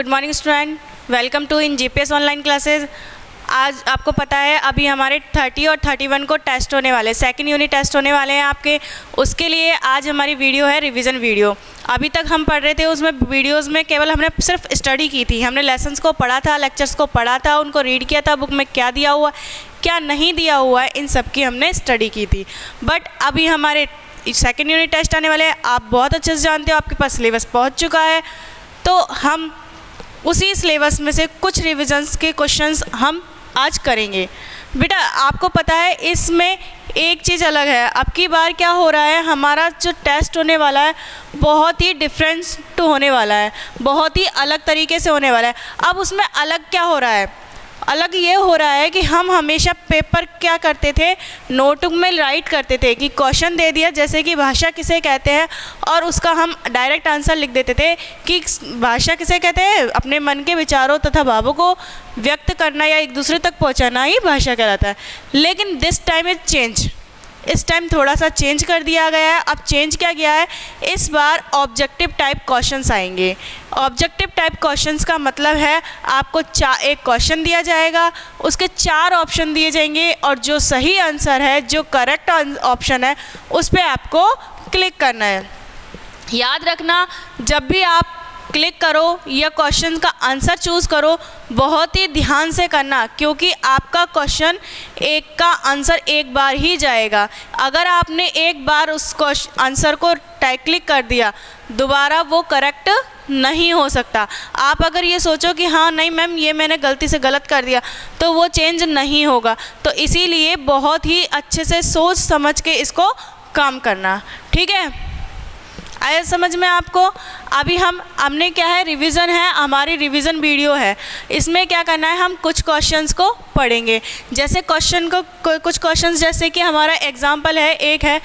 Good morning student, welcome to in GPS online classes. आज आपको पता है अभी हमारे 30 और 31 को टेस्ट होने वाले, सेकंड यूनिट टेस्ट होने वाले हैं आपके। उसके लिए आज हमारी वीडियो है रिवीजन वीडियो। अभी तक हम पढ़ रहे थे, उसमें वीडियोस में केवल हमने सिर्फ स्टडी की थी, हमने लेसन्स को पढ़ा था, लेक्चर्स को पढ़ा था, उनको रीड किया था, बुक में क्या दिया हुआ क्या नहीं दिया हुआ है इन सब की हमने स्टडी की थी। बट अभी हमारे सेकेंड यूनिट टेस्ट आने वाले हैं, आप बहुत अच्छे से जानते हो, आपके पास सिलेबस पहुँच चुका है। तो हम उसी सिलेबस में से कुछ रिविजन्स के क्वेश्चंस हम आज करेंगे। बेटा आपको पता है इसमें एक चीज़ अलग है, अब की बार क्या हो रहा है, हमारा जो टेस्ट होने वाला है बहुत ही डिफरेंस टू होने वाला है, बहुत ही अलग तरीके से होने वाला है। अब उसमें अलग क्या हो रहा है, अलग ये हो रहा है कि हम हमेशा पेपर क्या करते थे, नोटबुक में राइट करते थे कि क्वेश्चन दे दिया जैसे कि भाषा किसे कहते हैं, और उसका हम डायरेक्ट आंसर लिख देते थे कि भाषा किसे कहते हैं, अपने मन के विचारों तथा भावों को व्यक्त करना या एक दूसरे तक पहुंचाना ही भाषा कहलाता है। लेकिन दिस टाइम इज चेंज, इस टाइम थोड़ा सा चेंज कर दिया गया है। अब चेंज क्या किया है, इस बार ऑब्जेक्टिव टाइप क्वेश्चंस आएंगे। ऑब्जेक्टिव टाइप क्वेश्चंस का मतलब है आपको एक क्वेश्चन दिया जाएगा, उसके 4 ऑप्शन दिए जाएंगे, और जो सही आंसर है, जो करेक्ट ऑप्शन है, उस पर आपको क्लिक करना है। याद रखना, जब भी आप क्लिक करो या क्वेश्चन का आंसर चूज़ करो, बहुत ही ध्यान से करना, क्योंकि आपका क्वेश्चन एक का आंसर एक बार ही जाएगा। अगर आपने एक बार उस आंसर को क्लिक कर दिया, दोबारा वो करेक्ट नहीं हो सकता। आप अगर ये सोचो कि हाँ नहीं मैम ये मैंने गलती से गलत कर दिया, तो वो चेंज नहीं होगा। तो इसीलिए बहुत ही अच्छे से सोच समझ के इसको काम करना, ठीक है। आया समझ में आपको। अभी हमने क्या है, रिवीजन है, हमारी रिवीजन वीडियो है। इसमें क्या करना है, हम कुछ क्वेश्चंस को पढ़ेंगे। जैसे कुछ क्वेश्चंस जैसे कि हमारा एग्जाम्पल है, एक है,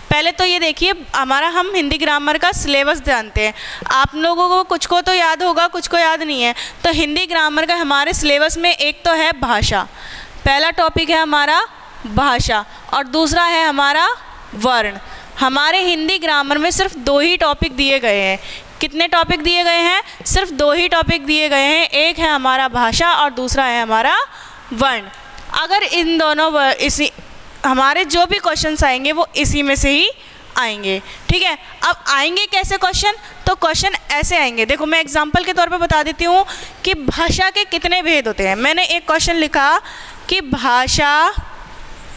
पहले तो ये देखिए हमारा हम हिंदी ग्रामर का सिलेबस जानते हैं। आप लोगों को कुछ को तो याद होगा, कुछ को याद नहीं है। तो हिंदी ग्रामर का हमारे सिलेबस में एक तो है भाषा, पहला टॉपिक है हमारा भाषा, और दूसरा है हमारा वर्ण। हमारे हिंदी ग्रामर में सिर्फ 2 ही टॉपिक दिए गए हैं। कितने टॉपिक दिए गए हैं, सिर्फ 2 ही टॉपिक दिए गए हैं। एक है हमारा भाषा और दूसरा है हमारा वर्ण। अगर इन दोनों इसी हमारे जो भी क्वेश्चंस आएंगे वो इसी में से ही आएंगे, ठीक है। अब आएंगे कैसे क्वेश्चन, तो क्वेश्चन ऐसे आएंगे। देखो मैं एग्जांपल के तौर पे बता देती हूँ कि भाषा के कितने भेद होते हैं। मैंने एक क्वेश्चन लिखा कि भाषा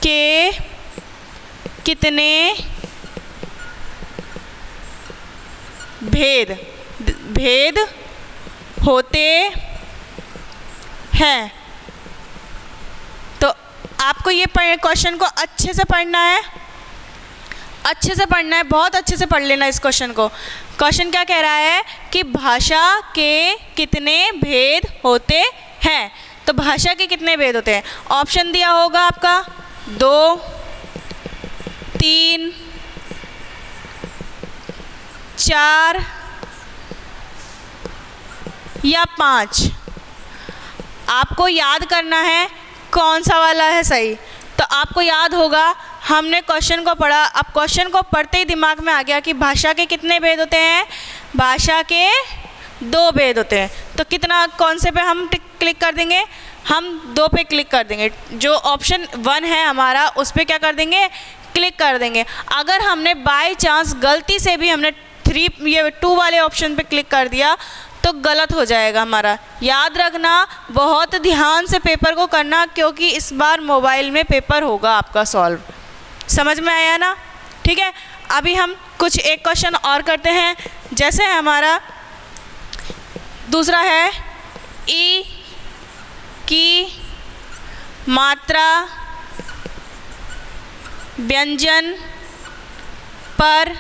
के कितने भेद होते हैं। तो आपको ये क्वेश्चन को अच्छे से पढ़ना है, अच्छे से पढ़ना है, बहुत अच्छे से पढ़ लेना इस क्वेश्चन को। क्वेश्चन क्या कह रहा है कि भाषा के कितने भेद होते हैं। तो भाषा के कितने भेद होते हैं, ऑप्शन दिया होगा आपका 2, 3, 4 या 5। आपको याद करना है कौन सा वाला है सही। तो आपको याद होगा हमने क्वेश्चन को पढ़ा, अब क्वेश्चन को पढ़ते ही दिमाग में आ गया कि भाषा के कितने भेद होते हैं, भाषा के 2 भेद होते हैं। तो कितना, कौन से पे हम क्लिक कर देंगे, हम 2 पे क्लिक कर देंगे। जो ऑप्शन 1 है हमारा उस पर क्या कर देंगे, क्लिक कर देंगे। अगर हमने बाय चांस गलती से भी हमने 2 वाले ऑप्शन पे क्लिक कर दिया तो गलत हो जाएगा हमारा। याद रखना, बहुत ध्यान से पेपर को करना, क्योंकि इस बार मोबाइल में पेपर होगा आपका सॉल्व। समझ में आया ना, ठीक है। अभी हम कुछ एक क्वेश्चन और करते हैं। जैसे हमारा दूसरा है, ई की मात्रा व्यंजन पर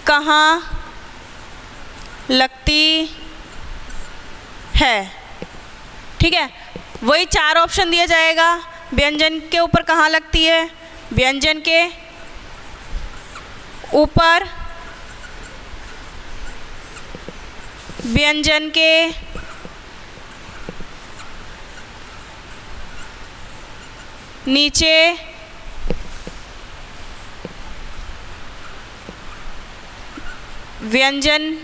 कहाँ लगती है, ठीक है। वही 4 ऑप्शन दिया जाएगा, व्यंजन के ऊपर कहाँ लगती है, व्यंजन के ऊपर, व्यंजन के नीचे, व्यंजन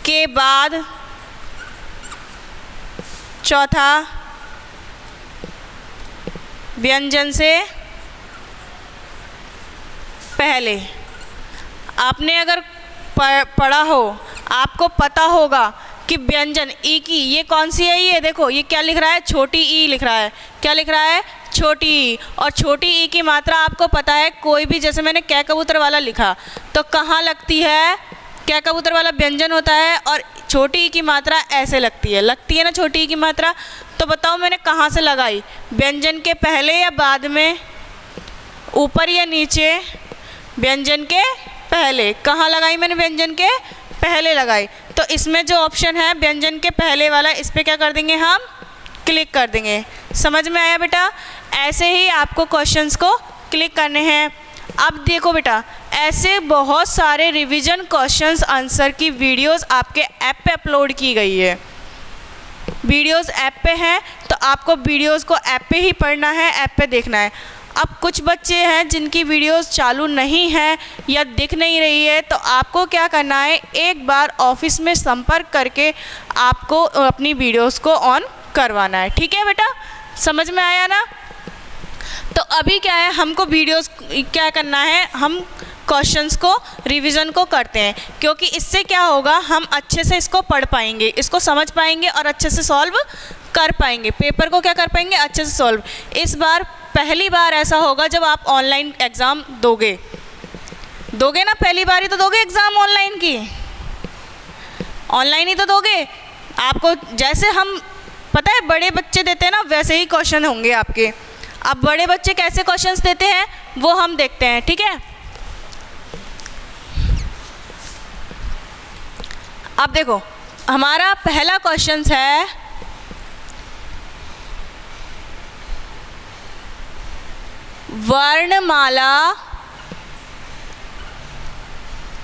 के बाद चौथा व्यंजन से पहले। आपने अगर पढ़ा हो, आपको पता होगा कि व्यंजन ई की ये कौन सी है, ये देखो ये क्या लिख रहा है, छोटी ई लिख रहा है। क्या लिख रहा है? छोटी ई। और छोटी ई की मात्रा आपको पता है, कोई भी, जैसे मैंने कै कबूतर वाला लिखा तो कहाँ लगती है? कै कबूतर वाला व्यंजन होता है और छोटी ई की मात्रा ऐसे लगती है ना छोटी ई की मात्रा। तो बताओ मैंने कहाँ से लगाई? व्यंजन के पहले या बाद में? ऊपर या नीचे? व्यंजन के पहले। कहाँ लगाई मैंने? व्यंजन के पहले लगाई। तो इसमें जो ऑप्शन है व्यंजन के पहले वाला, इस पर क्या कर देंगे हम? क्लिक कर देंगे। समझ में आया बेटा? ऐसे ही आपको क्वेश्चंस को क्लिक करने हैं। अब देखो बेटा, ऐसे बहुत सारे रिवीजन क्वेश्चंस आंसर की वीडियोस आपके ऐप पे अपलोड की गई है। वीडियोस ऐप पे हैं तो आपको वीडियोस को ऐप पे ही पढ़ना है, ऐप पे देखना है। अब कुछ बच्चे हैं जिनकी वीडियोस चालू नहीं है या दिख नहीं रही है, तो आपको क्या करना है, एक बार ऑफिस में संपर्क करके आपको अपनी वीडियोस को ऑन करवाना है। ठीक है बेटा? समझ में आया ना? तो अभी क्या है, हमको वीडियोस क्या करना है, हम क्वेश्चंस को रिवीजन को करते हैं, क्योंकि इससे क्या होगा, हम अच्छे से इसको पढ़ पाएंगे, इसको समझ पाएंगे और अच्छे से सॉल्व कर पाएंगे। पेपर को क्या कर पाएंगे? अच्छे से सॉल्व। इस बार पहली बार ऐसा होगा जब आप ऑनलाइन एग्ज़ाम दोगे ना, पहली बार ही तो दोगे एग्ज़ाम ऑनलाइन की, ऑनलाइन ही तो दोगे। आपको जैसे हम पता है बड़े बच्चे देते हैं ना, वैसे ही क्वेश्चन होंगे आपके। अब बड़े बच्चे कैसे क्वेश्चंस देते हैं वो हम देखते हैं। ठीक है? अब देखो, हमारा पहला क्वेश्चन है, वर्णमाला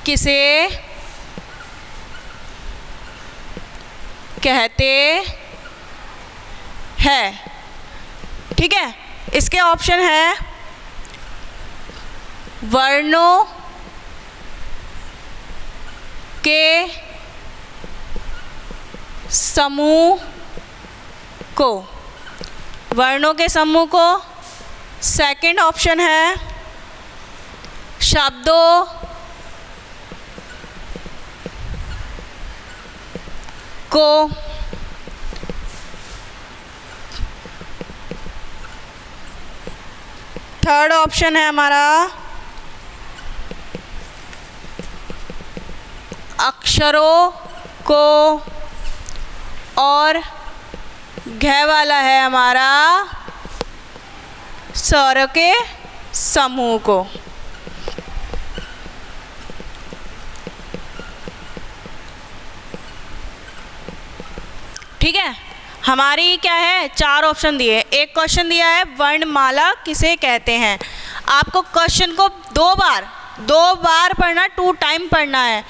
किसे कहते हैं? ठीक है? इसके ऑप्शन है वर्णों के समूह को, वर्णों के समूह को। सेकंड ऑप्शन है शब्दों को। थर्ड ऑप्शन है हमारा अक्षरों को, और घ वाला है हमारा स्वरों के समूह को। ठीक है? हमारी क्या है, चार ऑप्शन दिए। एक क्वेश्चन दिया है वर्णमाला किसे कहते हैं। आपको क्वेश्चन को दो बार पढ़ना, 2 टाइम पढ़ना है,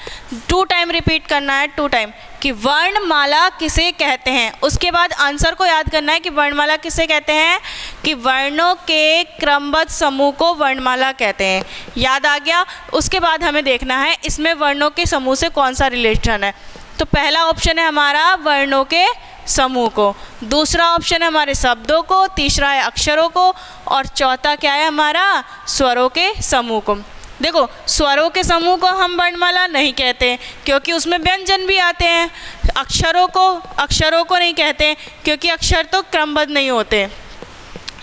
2 टाइम रिपीट करना है, 2 टाइम, कि वर्णमाला किसे कहते हैं। उसके बाद आंसर को याद करना है कि वर्णमाला किसे कहते हैं, कि वर्णों के क्रमबद्ध समूह को वर्णमाला कहते हैं। याद आ गया? उसके बाद हमें देखना है इसमें वर्णों के समूह से कौन सा रिलेशन है। तो पहला ऑप्शन है हमारा वर्णों के समूह को, दूसरा ऑप्शन है हमारे शब्दों को, तीसरा है अक्षरों को, और चौथा क्या है हमारा स्वरों के समूह को। देखो, स्वरों के समूह को हम वर्णमाला नहीं कहते क्योंकि उसमें व्यंजन भी आते हैं। अक्षरों को नहीं कहते क्योंकि अक्षर तो क्रमबद्ध नहीं होते।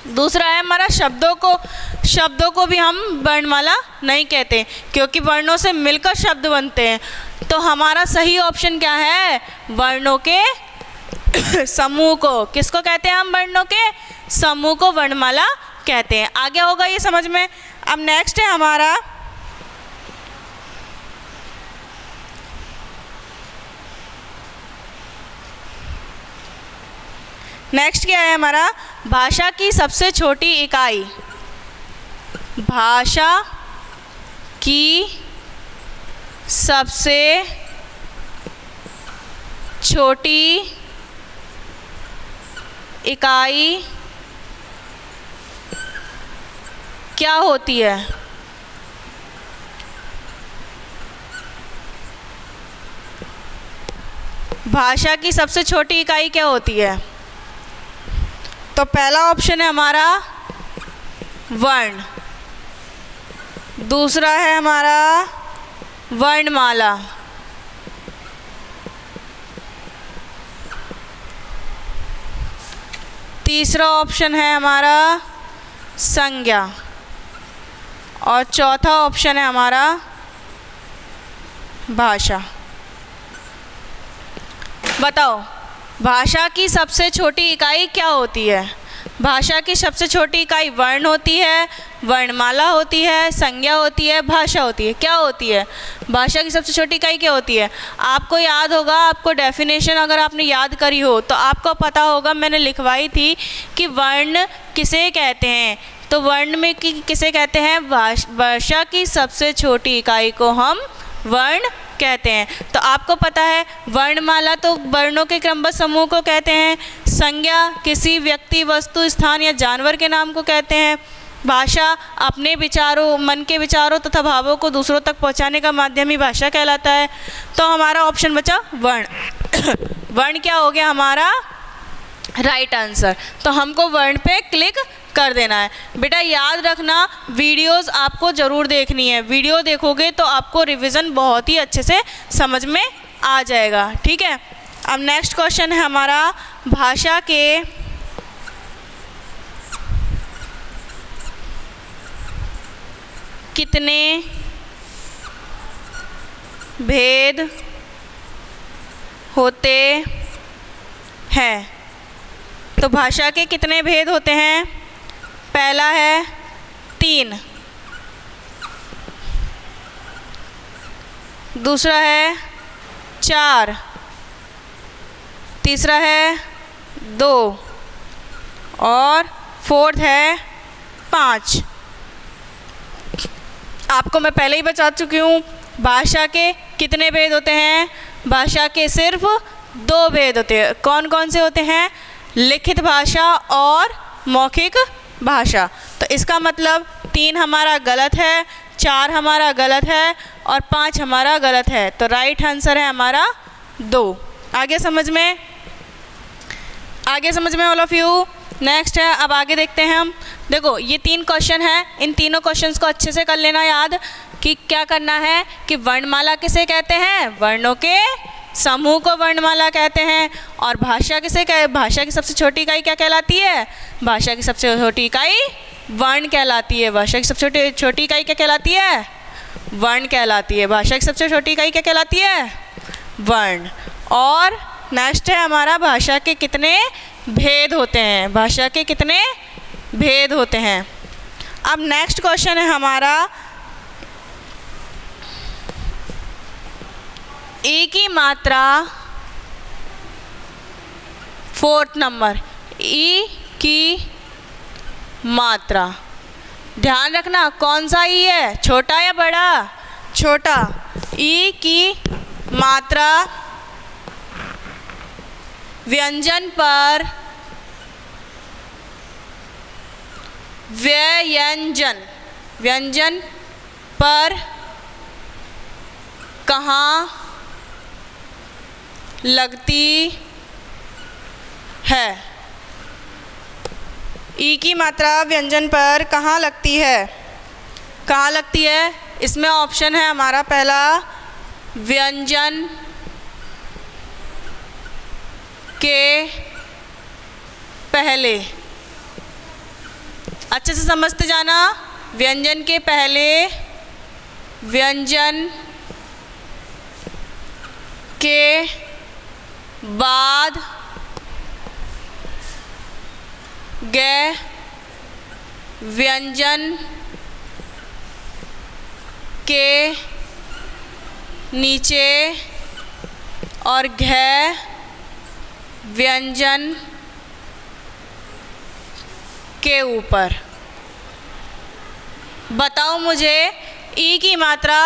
दूसरा है हमारा शब्दों को भी हम वर्णमाला नहीं कहते क्योंकि वर्णों से मिलकर शब्द बनते हैं। तो हमारा सही ऑप्शन क्या है, वर्णों के समूह को। किसको कहते हैं हम? वर्णों के समूह को वर्णमाला कहते हैं। आगे होगा ये समझ में। अब नेक्स्ट है हमारा क्या है हमारा, भाषा की सबसे छोटी इकाई। भाषा की सबसे छोटी इकाई क्या होती है? भाषा की सबसे छोटी इकाई क्या होती है? तो पहला ऑप्शन है हमारा वर्ण, दूसरा है हमारा वर्णमाला, तीसरा ऑप्शन है हमारा संज्ञा और चौथा ऑप्शन है हमारा भाषा। बताओ भाषा की सबसे छोटी इकाई क्या होती है? भाषा की सबसे छोटी इकाई वर्ण होती है, वर्णमाला होती है, संज्ञा होती है, भाषा होती है। क्या होती है भाषा की सबसे छोटी इकाई? क्या होती है? आपको याद होगा, आपको डेफिनेशन अगर आपने याद करी हो तो आपको पता होगा, मैंने लिखवाई थी कि वर्ण किसे कहते हैं। तो वर्ण में किसे कहते हैं? भाषा की सबसे छोटी इकाई को हम वर्ण कहते हैं। तो आपको पता है वर्णमाला तो वर्णों के क्रमबद्ध समूह को कहते हैं, संज्ञा किसी व्यक्ति, वस्तु, स्थान या जानवर के नाम को कहते हैं, भाषा अपने विचारों, मन के विचारों तथा भावों को दूसरों तक पहुंचाने का माध्यम ही भाषा कहलाता है। तो हमारा ऑप्शन बचा वर्ण। वर्ण क्या हो गया हमारा राइट आंसर। तो हमको वर्ण पे क्लिक कर देना है। बेटा याद रखना वीडियोस आपको ज़रूर देखनी है, वीडियो देखोगे तो आपको रिवीजन बहुत ही अच्छे से समझ में आ जाएगा। ठीक है, अब नेक्स्ट क्वेश्चन है हमारा भाषा के कितने भेद होते हैं? तो भाषा के कितने भेद होते हैं? पहला है 3, दूसरा है 4, तीसरा है 2 और फोर्थ है 5। आपको मैं पहले ही बता चुकी हूँ भाषा के कितने भेद होते हैं। भाषा के सिर्फ 2 भेद होते हैं। कौन कौन से होते हैं? लिखित भाषा और मौखिक भाषा। तो इसका मतलब 3 हमारा गलत है, 4 हमारा गलत है और 5 हमारा गलत है। तो राइट आंसर है हमारा 2। आगे समझ में ऑल ऑफ यू। नेक्स्ट है, अब आगे देखते हैं हम। देखो ये 3 क्वेश्चन है, इन तीनों क्वेश्चंस को अच्छे से कर लेना याद कि क्या करना है कि वर्णमाला किसे कहते हैं? वर्णों के समूह को वर्णमाला कहते हैं। और भाषा किसे भाषा की सबसे छोटी इकाई क्या कहलाती है? भाषा की सबसे छोटी इकाई वर्ण कहलाती है। भाषा की सबसे छोटी इकाई क्या कहलाती है? वर्ण कहलाती है। भाषा की सबसे छोटी इकाई क्या कहलाती है? वर्ण। और नेक्स्ट है हमारा भाषा के कितने भेद होते हैं? भाषा के कितने भेद होते हैं? अब नेक्स्ट क्वेश्चन है हमारा ई की मात्रा, 4th नंबर, ई की मात्रा। ध्यान रखना कौन सा ई है, छोटा या बड़ा? छोटा। ई की मात्रा व्यंजन पर व्यंजन पर कहाँ लगती है? ई की मात्रा व्यंजन पर कहाँ लगती है? कहाँ लगती है? इसमें ऑप्शन है हमारा पहला व्यंजन के पहले। अच्छे से समझते जाना। व्यंजन के पहले, व्यंजन के बाद, व्यंजन के नीचे और व्यंजन के ऊपर। बताओ मुझे ई की मात्रा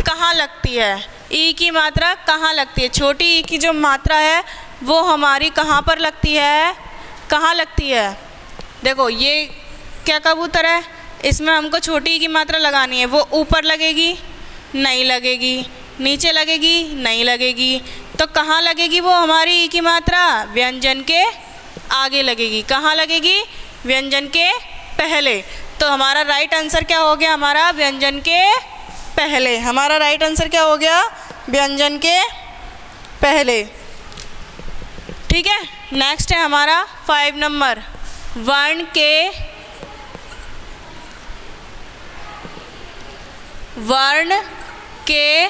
कहाँ लगती है? ई की मात्रा कहाँ लगती है? छोटी ई की जो मात्रा है वो हमारी कहाँ पर लगती है? कहाँ लगती है? देखो ये क्या कबूतर है, इसमें हमको छोटी ई की मात्रा लगानी है। वो ऊपर लगेगी? नहीं लगेगी। नीचे लगेगी? नहीं लगेगी। तो कहाँ लगेगी वो हमारी ई की मात्रा? व्यंजन के आगे लगेगी। कहाँ लगेगी? व्यंजन के पहले। तो हमारा राइट आंसर क्या हो गया? हमारा व्यंजन के पहले। हमारा राइट आंसर क्या हो गया? व्यंजन के पहले। ठीक है, नेक्स्ट है हमारा 5 नंबर। वर्ण के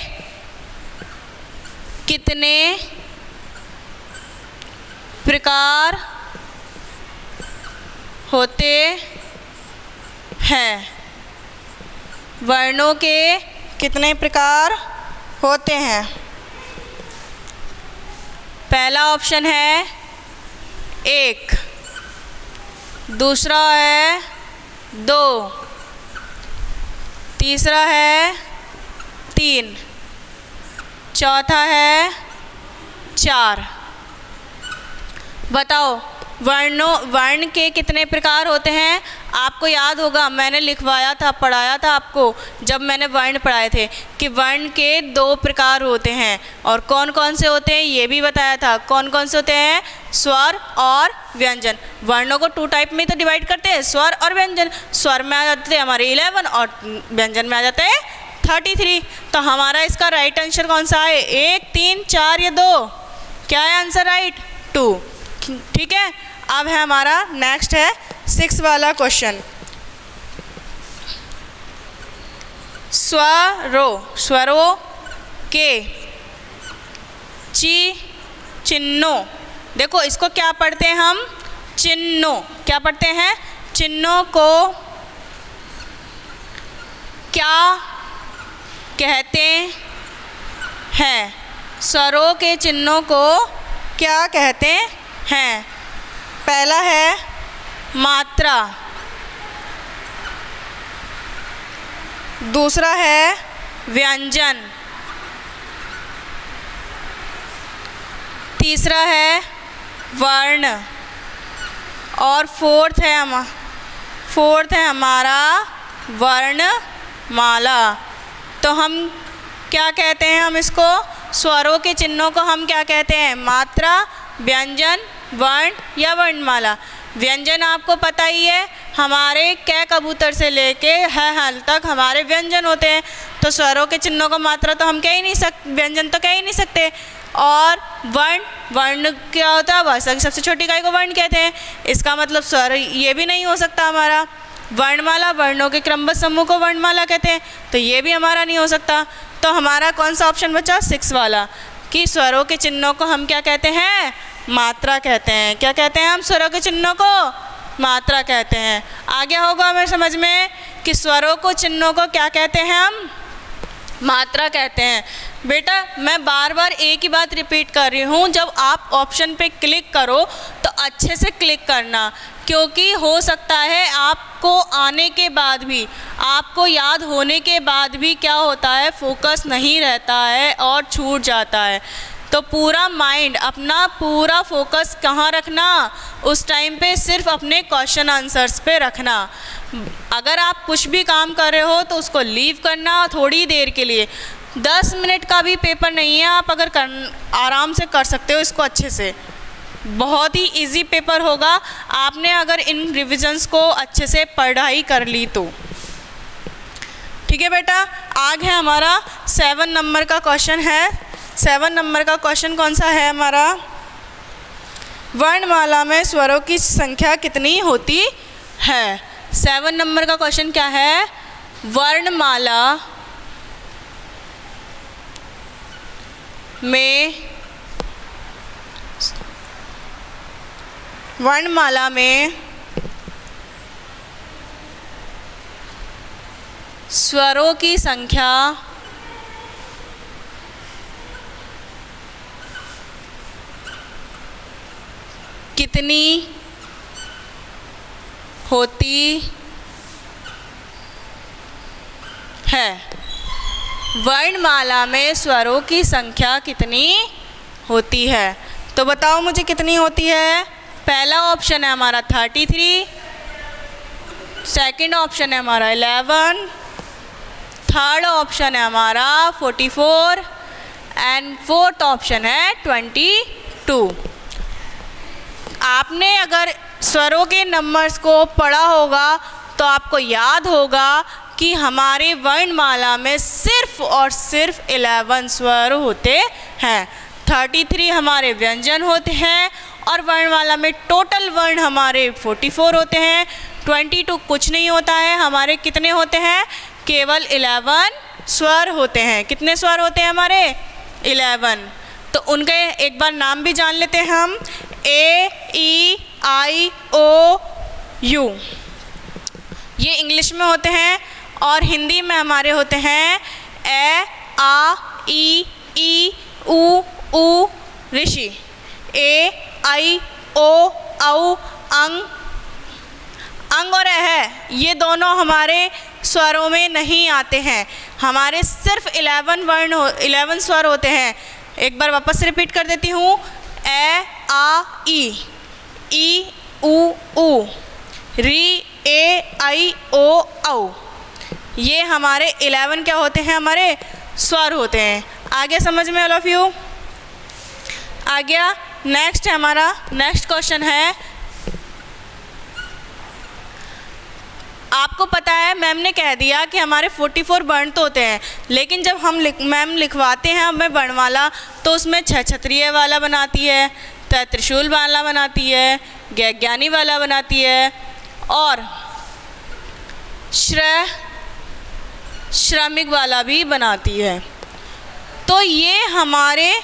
कितने प्रकार होते हैं? वर्णों के कितने प्रकार होते हैं? पहला ऑप्शन है 1, दूसरा है 2, तीसरा है 3, चौथा है 4। बताओ वर्ण के कितने प्रकार होते हैं? आपको याद होगा, मैंने लिखवाया था, पढ़ाया था आपको जब मैंने वर्ण पढ़ाए थे कि वर्ण के 2 प्रकार होते हैं। और कौन कौन से होते हैं ये भी बताया था। कौन कौन से होते हैं? स्वर और व्यंजन। वर्णों को 2 टाइप में तो डिवाइड करते हैं, स्वर और व्यंजन। स्वर में आ जाते हैं हमारे 11 और व्यंजन में आ जाते हैं 33। तो हमारा इसका राइट आंसर कौन सा है? 1, 3, 4 या 2? क्या है आंसर राइट? 2। ठीक है, अब है हमारा नेक्स्ट है 6 वाला क्वेश्चन। स्वरों के चिन्हों, देखो इसको क्या पढ़ते हैं हम? चिन्हों। क्या पढ़ते हैं? चिन्हों को क्या कहते हैं? स्वरों के चिन्हों को क्या कहते हैं? पहला है मात्रा, दूसरा है व्यंजन, तीसरा है वर्ण और फोर्थ है हमारा वर्णमाला। तो हम क्या कहते हैं? हम इसको स्वरों के चिन्हों को हम क्या कहते हैं? मात्रा, व्यंजन, वर्ण या वर्णमाला। व्यंजन आपको पता ही है, हमारे कै कबूतर से लेके है हल तक हमारे व्यंजन होते हैं। तो स्वरों के चिन्हों को मात्रा तो हम कह ही नहीं सकते, व्यंजन तो कह ही नहीं सकते। और वर्ण क्या होता है? भाषा की सबसे छोटी इकाई को वर्ण कहते हैं। इसका मतलब स्वर ये भी नहीं हो सकता हमारा। वर्णमाला, वर्णों के क्रमबद्ध समूह को वर्णमाला कहते हैं, तो ये भी हमारा नहीं हो सकता। तो हमारा कौन सा ऑप्शन बचा? 6 वाला, कि स्वरों के चिन्हों को हम क्या कहते हैं? मात्रा कहते हैं। क्या कहते हैं हम? स्वरों के चिन्हों को मात्रा कहते हैं। आ गया होगा हमें समझ में कि स्वरों को चिन्हों को क्या कहते हैं? हम मात्रा कहते हैं। बेटा मैं बार बार एक ही बात रिपीट कर रही हूँ, जब आप ऑप्शन पे क्लिक करो तो अच्छे से क्लिक करना, क्योंकि हो सकता है आपको आने के बाद भी, आपको याद होने के बाद भी क्या होता है, फोकस नहीं रहता है और छूट जाता है। तो पूरा माइंड, अपना पूरा फोकस कहाँ रखना? उस टाइम पे सिर्फ अपने क्वेश्चन आंसर्स पे रखना। अगर आप कुछ भी काम कर रहे हो तो उसको लीव करना थोड़ी देर के लिए। 10 मिनट का भी पेपर नहीं है, आप अगर आराम से कर सकते हो इसको अच्छे से। बहुत ही इजी पेपर होगा, आपने अगर इन रिविजन्स को अच्छे से पढ़ाई कर ली तो। ठीक है बेटा, आगे हमारा 7 नंबर का क्वेश्चन है। 7 नंबर का क्वेश्चन कौन सा है हमारा? वर्णमाला में स्वरों की संख्या कितनी होती है? 7 नंबर का क्वेश्चन क्या है? वर्णमाला में स्वरों की संख्या कितनी होती है? वर्णमाला में स्वरों की संख्या कितनी होती है? तो बताओ मुझे कितनी होती है? पहला ऑप्शन है हमारा 33, सेकंड ऑप्शन है हमारा 11, थर्ड ऑप्शन है हमारा 44 एंड फोर्थ ऑप्शन है 22। आपने अगर स्वरों के नंबर्स को पढ़ा होगा तो आपको याद होगा कि हमारे वर्णमाला में सिर्फ और सिर्फ 11 स्वर होते हैं, 33 हमारे व्यंजन होते हैं और वर्णमाला में टोटल वर्ण हमारे 44 होते हैं। 22 कुछ नहीं होता है, हमारे कितने होते हैं, केवल 11 स्वर होते हैं। कितने स्वर होते हैं हमारे, 11। तो उनके एक बार नाम भी जान लेते हैं हम, ए ई आई ओ यू, ये इंग्लिश में होते हैं और हिंदी में हमारे होते हैं ए आ ई उ ऊ ऋषि, ए आई ओ औ अंग, अंग और है, ये दोनों हमारे स्वरों में नहीं आते हैं, हमारे सिर्फ 11 स्वर होते हैं। एक बार वापस रिपीट कर देती हूँ, ए आ ई उ ऊ, री ए आई ओ औ, ये हमारे 11 क्या होते हैं, हमारे स्वर होते हैं। आगे समझ में ऑल ऑफ यू आ गया। नेक्स्ट है हमारा, नेक्स्ट क्वेश्चन है, आपको पता है मैम ने कह दिया कि हमारे 44 वर्ण तो होते हैं, लेकिन जब हम मैम लिखवाते हैं हमें वर्णमाला तो उसमें 6 क्षत्रिय वाला बनाती है, त्रिशूल वाला बनाती है, ज्ञानी वाला बनाती है और श्रमिक वाला भी बनाती है। तो ये हमारे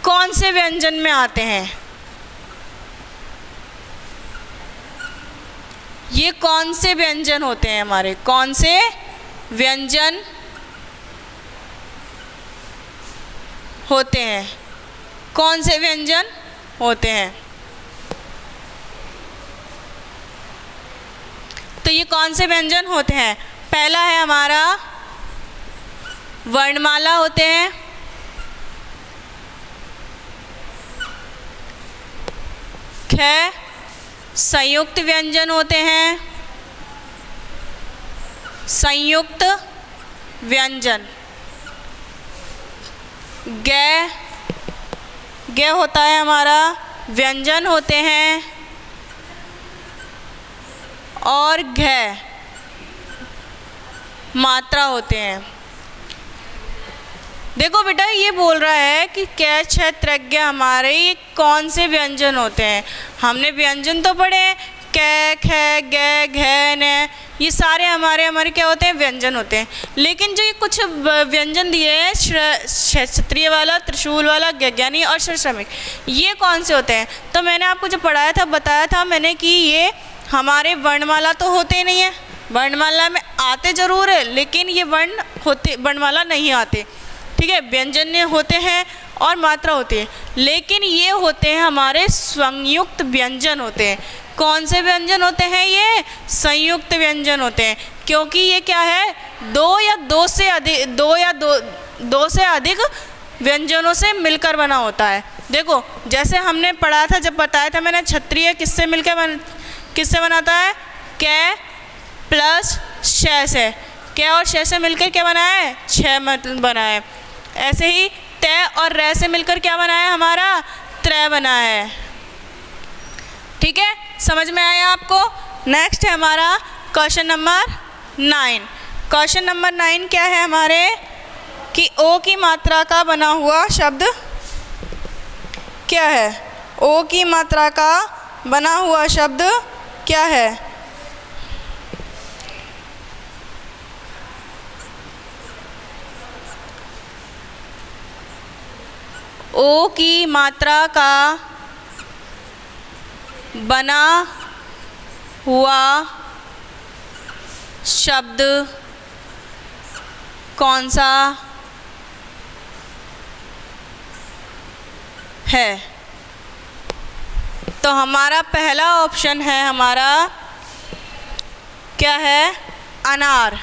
कौन से व्यंजन में आते हैं, ये कौन से व्यंजन होते हैं हमारे, कौन से व्यंजन होते हैं, कौन से व्यंजन होते हैं। तो ये कौन से व्यंजन होते हैं, पहला है हमारा वर्णमाला होते हैं, ख संयुक्त व्यंजन होते हैं, संयुक्त व्यंजन, ग होता है हमारा व्यंजन होते हैं और घ मात्रा होते हैं। देखो बेटा ये बोल रहा है कि कै छ त्रज्ञ हमारे ये कौन से व्यंजन होते हैं। हमने व्यंजन तो पढ़े, कै ख ग घ न, ये सारे हमारे क्या होते हैं, व्यंजन होते हैं। लेकिन जो ये कुछ व्यंजन दिए हैं, क्षत्रिय वाला, त्रिशूल वाला, ज्ञानी और श्रमिक, ये कौन से होते हैं। तो मैंने आपको जो पढ़ाया था, बताया था मैंने कि ये हमारे वर्णमाला तो होते नहीं है, वर्णमाला में आते जरूर है लेकिन ये वर्णमाला नहीं आते, ठीक है। व्यंजन होते हैं और मात्रा होती है, लेकिन ये होते हैं हमारे संयुक्त व्यंजन होते हैं। कौन से व्यंजन होते हैं, ये संयुक्त व्यंजन होते हैं, क्योंकि ये क्या है, दो से अधिक व्यंजनों से मिलकर बना होता है। देखो जैसे हमने पढ़ा था, जब बताया था मैंने, क्षत्रिय किससे मिलकर किससे बनाता है, कै प्लस श से, कै और श से मिलकर क्या बना है, 6 मतलब बना है। ऐसे ही तय और रै से मिलकर क्या बना है, हमारा त्रय बना है, ठीक है। समझ में आया आपको। नेक्स्ट है हमारा क्वेश्चन नंबर 9। क्वेश्चन नंबर 9 क्या है हमारे, कि ओ की मात्रा का बना हुआ शब्द क्या है, ओ की मात्रा का बना हुआ शब्द क्या है। ओ की मात्रा का बना हुआ शब्द कौन सा है। तो हमारा पहला ऑप्शन है, हमारा क्या है, अनार।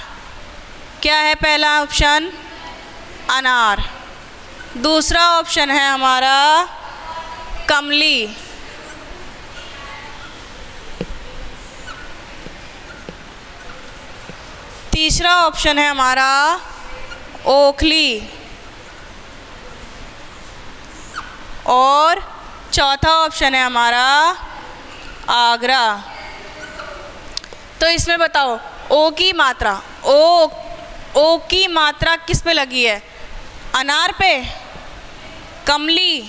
क्या है पहला ऑप्शन, अनार। दूसरा ऑप्शन है हमारा कमली। तीसरा ऑप्शन है हमारा ओखली। और चौथा ऑप्शन है हमारा आगरा। तो इसमें बताओ ओ की मात्रा, ओ की मात्रा किस पे लगी है? अनार पे, कमली,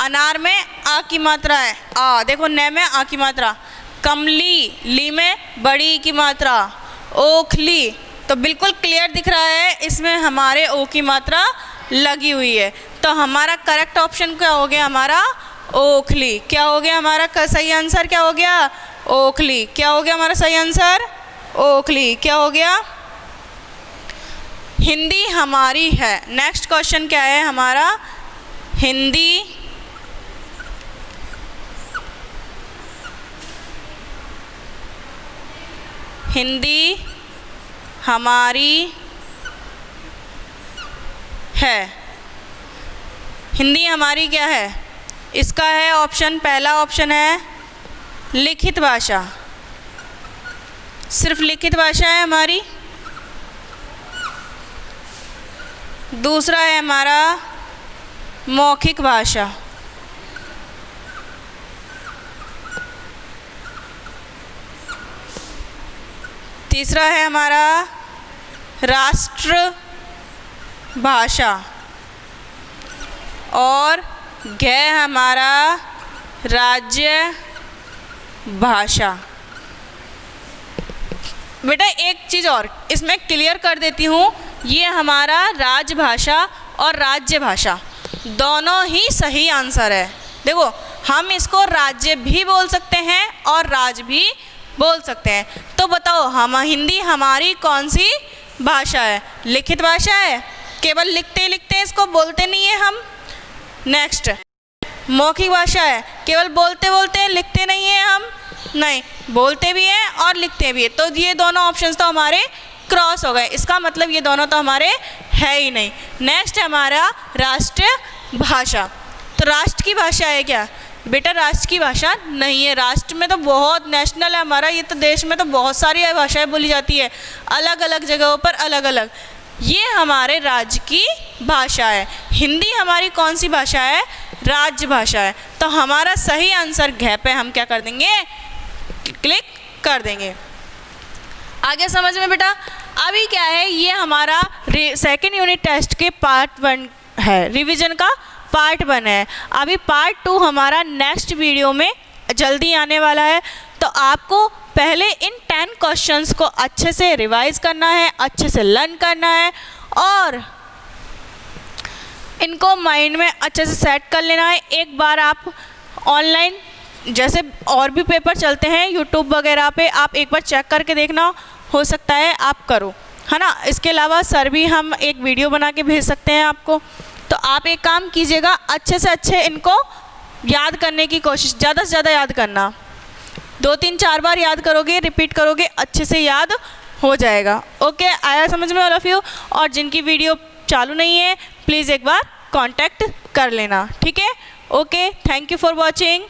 अनार में आ की मात्रा है, आ देखो न में आ की मात्रा, कमली, ली में बड़ी की मात्रा, ओखली। तो बिल्कुल क्लियर दिख रहा है इसमें हमारे ओ की मात्रा लगी हुई है। तो हमारा करेक्ट ऑप्शन क्या हो गया? हमारा ओखली। क्या हो गया हमारा सही आंसर? क्या हो गया? ओखली। क्या हो गया हमारा सही आंसर? ओखली। क्या हो गया? हिंदी हमारी है। नेक्स्ट क्वेश्चन क्या है हमारा? हिंदी हमारी है। हिंदी हमारी क्या है? इसका है ऑप्शन, पहला ऑप्शन है लिखित भाषा, सिर्फ लिखित भाषा है हमारी। दूसरा है हमारा मौखिक भाषा। तीसरा है हमारा राष्ट्र भाषा और है हमारा राज्य भाषा। बेटा एक चीज़ और इसमें क्लियर कर देती हूँ, ये हमारा राजभाषा और राज्य भाषा दोनों ही सही आंसर है। देखो हम इसको राज्य भी बोल सकते हैं और राज भी बोल सकते हैं। तो बताओ हम हिंदी हमारी कौन सी भाषा है? लिखित भाषा है, केवल लिखते लिखते इसको बोलते नहीं है हम। नेक्स्ट मौखिक भाषा है, केवल बोलते बोलते लिखते नहीं है हम, नहीं बोलते भी हैं और लिखते भी हैं। तो ये दोनों ऑप्शंस तो हमारे क्रॉस हो गए, इसका मतलब ये दोनों तो हमारे है ही नहीं। नेक्स्ट है हमारा राष्ट्र भाषा। तो राष्ट्र की भाषा है क्या? बेटा राष्ट्र की भाषा नहीं है। राष्ट्र में तो बहुत नेशनल है हमारा, ये तो देश में तो बहुत सारी भाषाएं बोली जाती है अलग अलग जगहों पर अलग अलग। ये हमारे राज्य की भाषा है। हिंदी हमारी कौन सी भाषा है? राज्य भाषा है। तो हमारा सही आंसर घ पे हम क्या कर देंगे? क्लिक कर देंगे। आगे समझ में बेटा? अभी क्या है, ये हमारा सेकेंड यूनिट टेस्ट के पार्ट 1 है, रिवीजन का पार्ट 1 है। अभी पार्ट 2 हमारा नेक्स्ट वीडियो में जल्दी आने वाला है। तो आपको पहले इन 10 क्वेश्चंस को अच्छे से रिवाइज करना है, अच्छे से लर्न करना है और इनको माइंड में अच्छे से सेट कर लेना है। एक बार आप ऑनलाइन जैसे और भी पेपर चलते हैं यूट्यूब वगैरह पे, आप एक बार चेक करके देखना, हो सकता है आप करो, है ना। इसके अलावा सर भी हम एक वीडियो बना के भेज सकते हैं आपको। तो आप एक काम कीजिएगा, अच्छे से अच्छे इनको याद करने की कोशिश, ज़्यादा से ज़्यादा याद करना। 2-3-4 बार याद करोगे, रिपीट करोगे, अच्छे से याद हो जाएगा। ओके, आया समझ में ऑल ऑफ यू? और जिनकी वीडियो चालू नहीं है प्लीज़ एक बार कांटेक्ट कर लेना, ठीक है। Okay, thank you for watching.